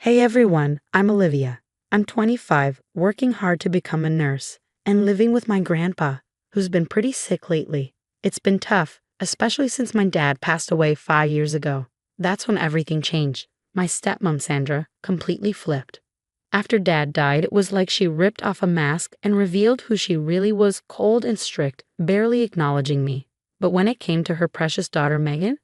Hey everyone, I'm Olivia. I'm 25, working hard to become a nurse, and living with my grandpa, who's been pretty sick lately. It's been tough, especially since my dad passed away 5 years ago. That's when everything changed. My stepmom Sandra completely flipped. After dad died, it was like she ripped off a mask and revealed who she really was, cold and strict, barely acknowledging me. But when it came to her precious daughter Megan,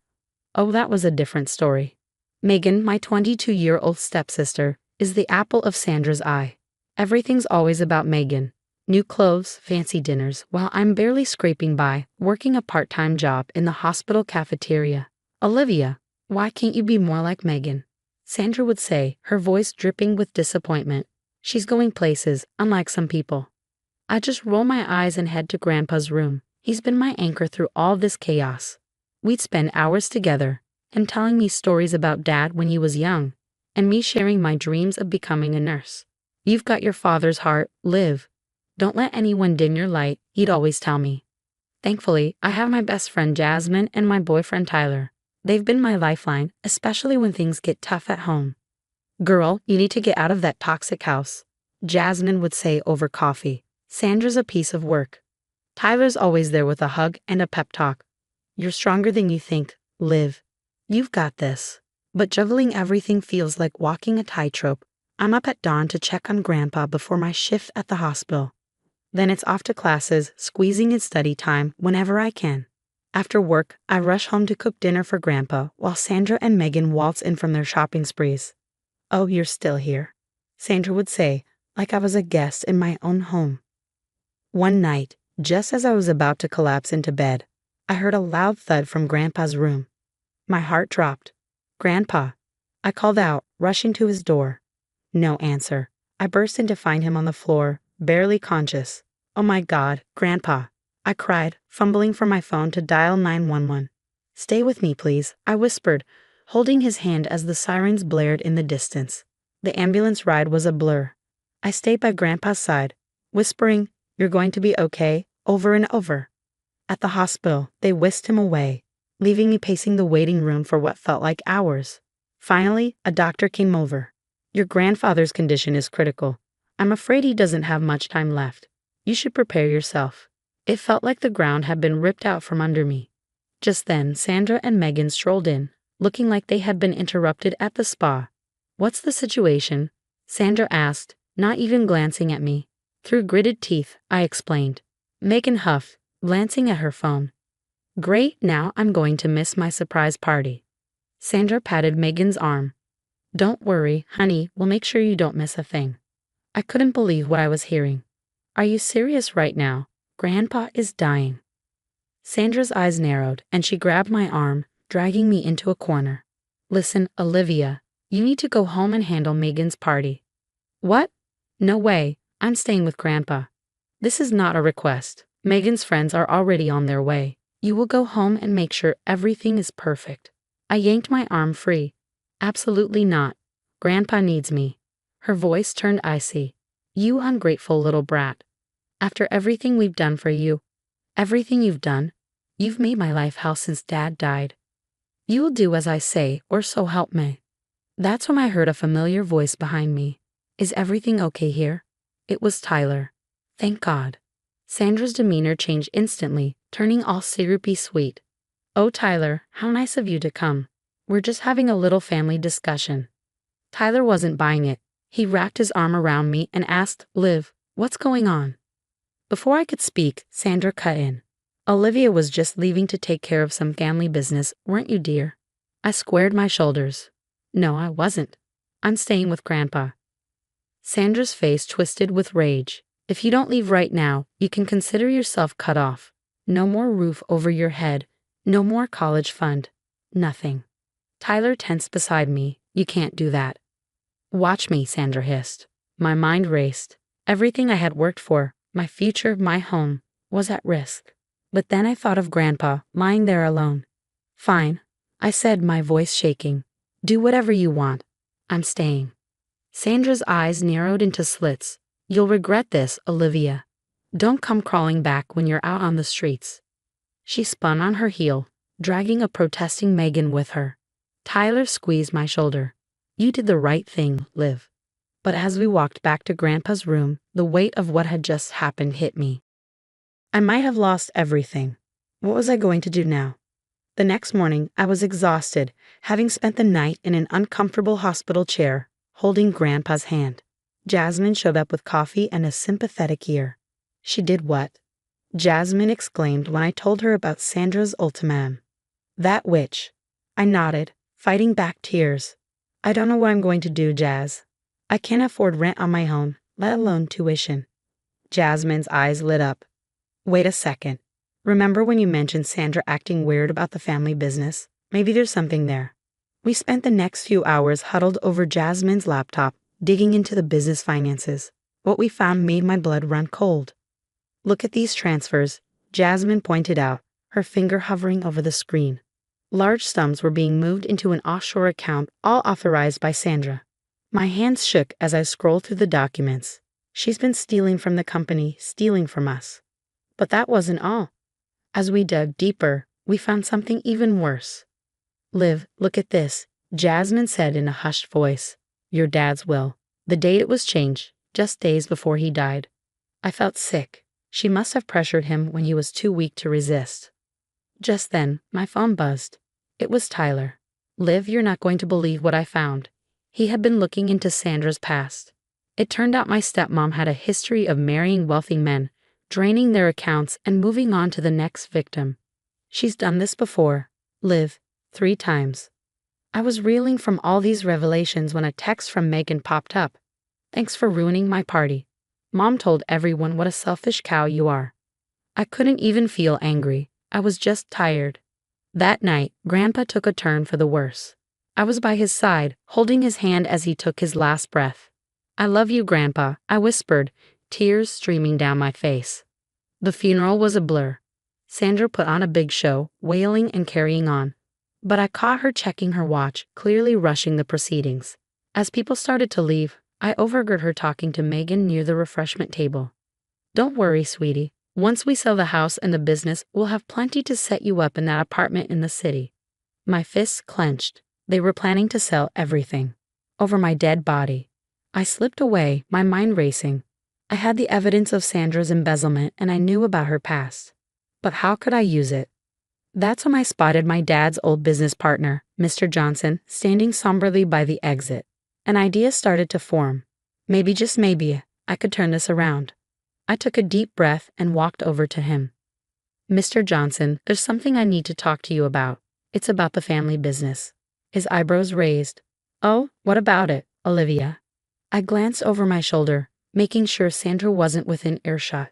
oh, that was a different story. Megan, my 22-year-old stepsister, is the apple of Sandra's eye. Everything's always about Megan. New clothes, fancy dinners, while I'm barely scraping by, working a part-time job in the hospital cafeteria. Olivia, why can't you be more like Megan? Sandra would say, her voice dripping with disappointment. She's going places, unlike some people. I just roll my eyes and head to Grandpa's room. He's been my anchor through all this chaos. We'd spend hours together, him telling me stories about Dad when he was young, and me sharing my dreams of becoming a nurse. You've got your father's heart, Liv. Don't let anyone dim your light, he'd always tell me. Thankfully, I have my best friend Jasmine and my boyfriend Tyler. They've been my lifeline, especially when things get tough at home. Girl, you need to get out of that toxic house, Jasmine would say over coffee. Sandra's a piece of work. Tyler's always there with a hug and a pep talk. You're stronger than you think, Liv. You've got this. But juggling everything feels like walking a tightrope. I'm up at dawn to check on Grandpa before my shift at the hospital. Then it's off to classes, squeezing in study time whenever I can. After work, I rush home to cook dinner for Grandpa while Sandra and Megan waltz in from their shopping sprees. Oh, you're still here, Sandra would say, like I was a guest in my own home. One night, just as I was about to collapse into bed, I heard a loud thud from Grandpa's room. My heart dropped. Grandpa. I called out, rushing to his door. No answer. I burst in to find him on the floor, barely conscious. Oh my God, Grandpa. I cried, fumbling for my phone to dial 911. Stay with me, please, I whispered, holding his hand as the sirens blared in the distance. The ambulance ride was a blur. I stayed by Grandpa's side, whispering, "You're going to be okay," over and over. At the hospital, they whisked him away, leaving me pacing the waiting room for what felt like hours. Finally, a doctor came over. Your grandfather's condition is critical. I'm afraid he doesn't have much time left. You should prepare yourself. It felt like the ground had been ripped out from under me. Just then, Sandra and Megan strolled in, looking like they had been interrupted at the spa. What's the situation? Sandra asked, not even glancing at me. Through gritted teeth, I explained. Megan huffed, glancing at her phone. Great, now I'm going to miss my surprise party. Sandra patted Megan's arm. Don't worry, honey, we'll make sure you don't miss a thing. I couldn't believe what I was hearing. Are you serious right now? Grandpa is dying. Sandra's eyes narrowed, and she grabbed my arm, dragging me into a corner. Listen, Olivia, you need to go home and handle Megan's party. What? No way, I'm staying with Grandpa. This is not a request. Megan's friends are already on their way. You will go home and make sure everything is perfect. I yanked my arm free. Absolutely not. Grandpa needs me. Her voice turned icy. You ungrateful little brat. After everything we've done for you, everything you've done, you've made my life hell since Dad died. You will do as I say, or so help me. That's when I heard a familiar voice behind me. Is everything okay here? It was Tyler. Thank God. Sandra's demeanor changed instantly, turning all syrupy sweet. Oh, Tyler, how nice of you to come. We're just having a little family discussion. Tyler wasn't buying it. He wrapped his arm around me and asked, Liv, what's going on? Before I could speak, Sandra cut in. Olivia was just leaving to take care of some family business, weren't you, dear? I squared my shoulders. No, I wasn't. I'm staying with Grandpa. Sandra's face twisted with rage. If you don't leave right now, you can consider yourself cut off. No more roof over your head. No more college fund. Nothing. Tyler tensed beside me. You can't do that. Watch me, Sandra hissed. My mind raced. Everything I had worked for, my future, my home, was at risk. But then I thought of Grandpa, lying there alone. Fine, I said, my voice shaking. Do whatever you want. I'm staying. Sandra's eyes narrowed into slits. You'll regret this, Olivia. Don't come crawling back when you're out on the streets. She spun on her heel, dragging a protesting Megan with her. Tyler squeezed my shoulder. You did the right thing, Liv. But as we walked back to Grandpa's room, the weight of what had just happened hit me. I might have lost everything. What was I going to do now? The next morning, I was exhausted, having spent the night in an uncomfortable hospital chair, holding Grandpa's hand. Jasmine showed up with coffee and a sympathetic ear. She did what? Jasmine exclaimed when I told her about Sandra's ultimatum. That witch. I nodded, fighting back tears. I don't know what I'm going to do, Jazz. I can't afford rent on my own, let alone tuition. Jasmine's eyes lit up. Wait a second. Remember when you mentioned Sandra acting weird about the family business? Maybe there's something there. We spent the next few hours huddled over Jasmine's laptop, digging into the business finances. What we found made my blood run cold. Look at these transfers, Jasmine pointed out, her finger hovering over the screen. Large sums were being moved into an offshore account, all authorized by Sandra. My hands shook as I scrolled through the documents. She's been stealing from the company, stealing from us. But that wasn't all. As we dug deeper, we found something even worse. Liv, look at this, Jasmine said in a hushed voice. Your dad's will. The date it was changed, just days before he died. I felt sick. She must have pressured him when he was too weak to resist. Just then, my phone buzzed. It was Tyler. Liv, you're not going to believe what I found. He had been looking into Sandra's past. It turned out my stepmom had a history of marrying wealthy men, draining their accounts and moving on to the next victim. She's done this before, Liv, 3 times. I was reeling from all these revelations when a text from Megan popped up. Thanks for ruining my party. Mom told everyone what a selfish cow you are. I couldn't even feel angry. I was just tired. That night, Grandpa took a turn for the worse. I was by his side, holding his hand as he took his last breath. I love you, Grandpa, I whispered, tears streaming down my face. The funeral was a blur. Sandra put on a big show, wailing and carrying on. But I caught her checking her watch, clearly rushing the proceedings. As people started to leave, I overheard her talking to Megan near the refreshment table. Don't worry, sweetie. Once we sell the house and the business, we'll have plenty to set you up in that apartment in the city. My fists clenched. They were planning to sell everything. Over my dead body. I slipped away, my mind racing. I had the evidence of Sandra's embezzlement and I knew about her past. But how could I use it? That's when I spotted my dad's old business partner, Mr. Johnson, standing somberly by the exit. An idea started to form. Maybe, just maybe, I could turn this around. I took a deep breath and walked over to him. Mr. Johnson, there's something I need to talk to you about. It's about the family business. His eyebrows raised. Oh, what about it, Olivia? I glanced over my shoulder, making sure Sandra wasn't within earshot.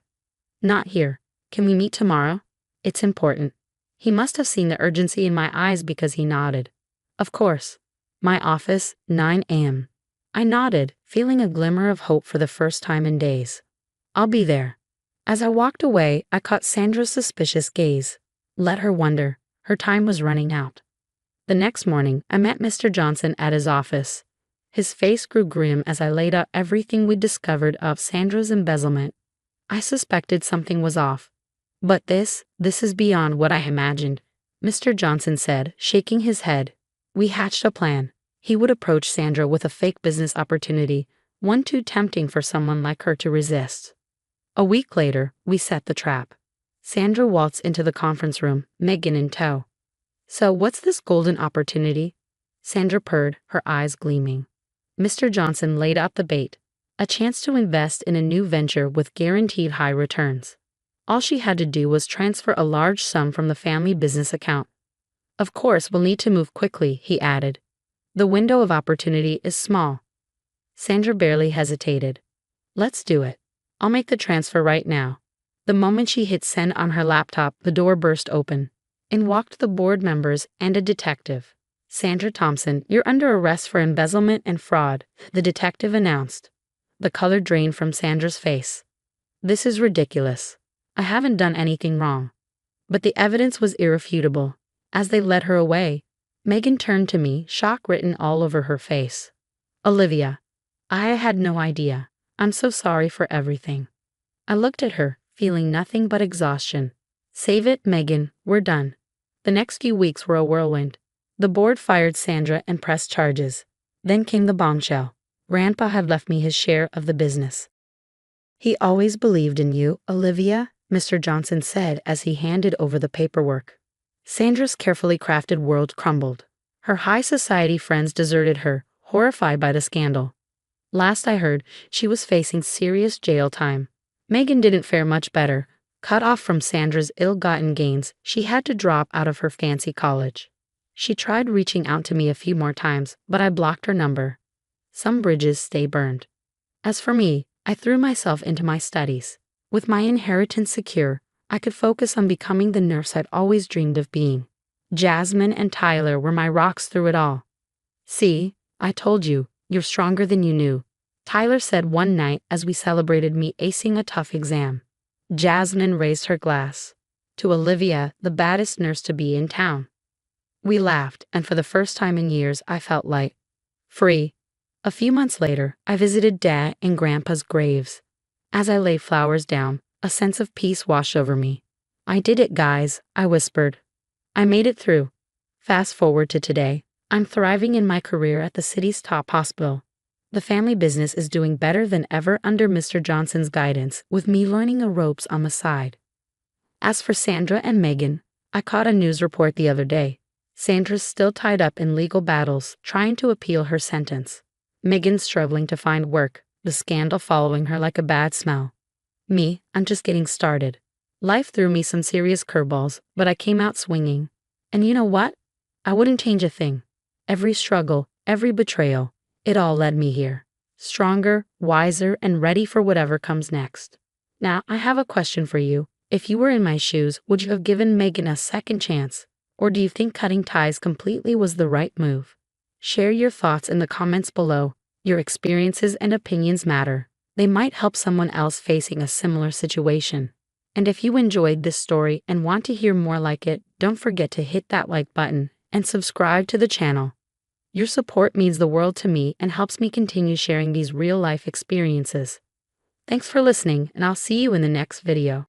Not here. Can we meet tomorrow? It's important. He must have seen the urgency in my eyes because he nodded. Of course. My office, 9 a.m. I nodded, feeling a glimmer of hope for the first time in days. I'll be there. As I walked away, I caught Sandra's suspicious gaze. Let her wonder. Her time was running out. The next morning, I met Mr. Johnson at his office. His face grew grim as I laid out everything we'd discovered of Sandra's embezzlement. I suspected something was off. But this is beyond what I imagined, Mr. Johnson said, shaking his head. We hatched a plan. He would approach Sandra with a fake business opportunity, one too tempting for someone like her to resist. A week later, we set the trap. Sandra waltzed into the conference room, Megan in tow. So what's this golden opportunity? Sandra purred, her eyes gleaming. Mr. Johnson laid out the bait. A chance to invest in a new venture with guaranteed high returns. All she had to do was transfer a large sum from the family business account. Of course, we'll need to move quickly, he added. The window of opportunity is small. Sandra barely hesitated. Let's do it. I'll make the transfer right now. The moment she hit send on her laptop, the door burst open. In walked the board members and a detective. Sandra Thompson, you're under arrest for embezzlement and fraud, the detective announced. The color drained from Sandra's face. This is ridiculous. I haven't done anything wrong. But the evidence was irrefutable. As they led her away, Megan turned to me, shock written all over her face. Olivia, I had no idea. I'm so sorry for everything. I looked at her, feeling nothing but exhaustion. Save it, Megan, we're done. The next few weeks were a whirlwind. The board fired Sandra and pressed charges. Then came the bombshell. Grandpa had left me his share of the business. He always believed in you, Olivia, Mr. Johnson said as he handed over the paperwork. Sandra's carefully crafted world crumbled. Her high society friends deserted her, horrified by the scandal. Last I heard, she was facing serious jail time. Megan didn't fare much better. Cut off from Sandra's ill-gotten gains, she had to drop out of her fancy college. She tried reaching out to me a few more times, but I blocked her number. Some bridges stay burned. As for me, I threw myself into my studies. With my inheritance secure, I could focus on becoming the nurse I'd always dreamed of being. Jasmine and Tyler were my rocks through it all. "See, I told you, you're stronger than you knew," Tyler said one night as we celebrated me acing a tough exam. Jasmine raised her glass. "To Olivia, the baddest nurse to be in town." We laughed, and for the first time in years I felt light. Free. A few months later, I visited Dad and Grandpa's graves. As I laid flowers down, a sense of peace washed over me. "I did it, guys," I whispered. "I made it through." Fast forward to today. I'm thriving in my career at the city's top hospital. The family business is doing better than ever under Mr. Johnson's guidance, with me learning the ropes on the side. As for Sandra and Megan, I caught a news report the other day. Sandra's still tied up in legal battles, trying to appeal her sentence. Megan's struggling to find work, the scandal following her like a bad smell. Me, I'm just getting started. Life threw me some serious curveballs, but I came out swinging. And you know what? I wouldn't change a thing. Every struggle, every betrayal, it all led me here. Stronger, wiser, and ready for whatever comes next. Now, I have a question for you. If you were in my shoes, would you have given Megan a second chance? Or do you think cutting ties completely was the right move? Share your thoughts in the comments below. Your experiences and opinions matter. They might help someone else facing a similar situation. And if you enjoyed this story and want to hear more like it, don't forget to hit that like button and subscribe to the channel. Your support means the world to me and helps me continue sharing these real-life experiences. Thanks for listening, and I'll see you in the next video.